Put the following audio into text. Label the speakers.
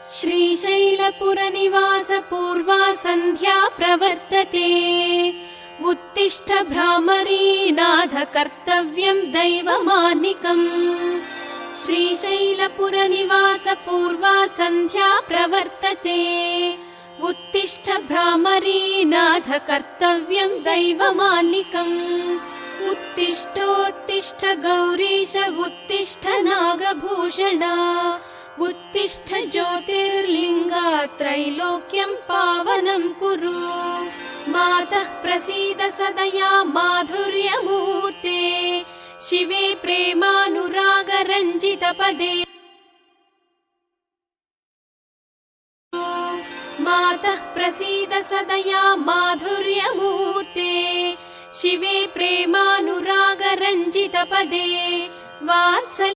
Speaker 1: श्रीशैलपुरनिवास पूर्वा सन्ध्या प्रवर्तते। उत्तिष्ठ भ्रामरी नाथ कर्तव्यं दैवमानिकम्। श्रीशैलपुरनिवास पूर्वा सन्ध्या प्रवर्तते। उत्तिष्ठ भ्रामरी नाथ कर्तव्यं दैवमानिकम्। उत्तिष्ठोत्तिष्ठ गौरीश उत्तिष्ठ नागभूषण। उत्तिष्ठ ज्योतिर्लिङ्गा त्रैलोक्यं पावनं कुरु। मातः प्रसीद सदया माधुर्यमूर्ते। शिवे प्रेमानुरागरञ्जितपदे। मातः प्रसीद सदया माधुर्यमूर्ते। शिवे प्रेमानुरागरञ्जितपदे। वात्सल्य